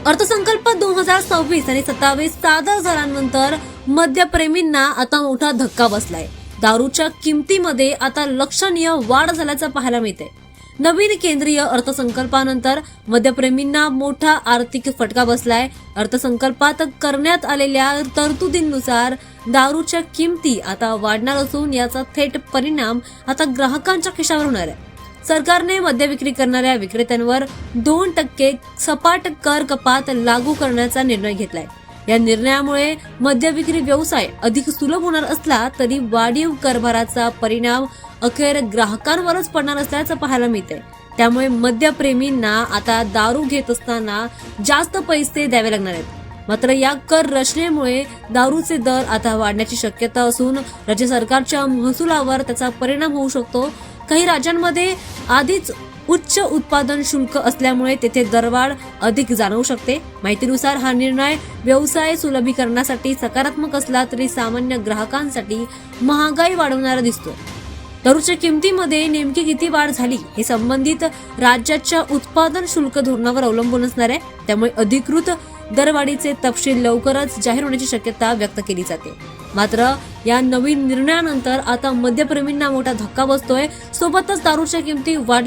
अर्थसंकल्प 2026 आणि 27 सादर झाल्यानंतर मद्यप्रेमींना आता मोठा धक्का बसलाय। दारूच्या किमतीमध्ये आता लक्षणीय वाढ झाल्याचं पाहायला मिळते। नवीन केंद्रीय अर्थसंकल्पानंतर मद्यप्रेमींना मोठा आर्थिक फटका बसलाय। अर्थसंकल्पात करण्यात आलेल्या तरतुदींनुसार दारूच्या किमती आता वाढणार असून याचा थेट परिणाम आता ग्राहकांच्या खिशावर होणार आहे। सरकारने मद्य विक्री करणाऱ्या विक्रेत्यांवर 2% सपाट कर कपात लागू करण्याचा निर्णय घेतलाय। या निर्णयामुळे मद्य विक्री व्यवसाय अधिक सुलभ होणार असला तरी वाढीव करभाराचा परिणाम अखेर ग्राहकांवरच पडणार असल्याचं पाहायला मिळतंय। त्यामुळे मद्यप्रेमींना आता दारू घेत असताना जास्त पैसे द्यावे लागणार आहेत। मात्र या कर रचनेमुळे दारूचे दर आता वाढण्याची शक्यता असून राज्य सरकारच्या महसुलावर त्याचा परिणाम होऊ शकतो। काही राज्यांमध्ये आधीच उच्च उत्पादन शुल्क असल्यामुळे तेथे दरवाढ अधिक जाणवू शकते। माहितीनुसार हा निर्णय व्यवसाय सुलभीकरणासाठी सकारात्मक असला तरी सामान्य ग्राहकांसाठी महागाई वाढवणारा दिसतो। दारूच्या किमतीमध्ये नेमकी किती वाढ झाली हे संबंधित राज्याच्या उत्पादन शुल्क धोरणावर अवलंबून असणार आहे। त्यामुळे अधिकृत दरवाढीचे तपशील लवकरच जाहीर होण्याची शक्यता व्यक्त केली जाते। मात्र या नवीन निर्णयानंतर आता मद्यप्रेमींना मोठा धक्का बसतोय। सोबतच दारूच्या किमती वाढ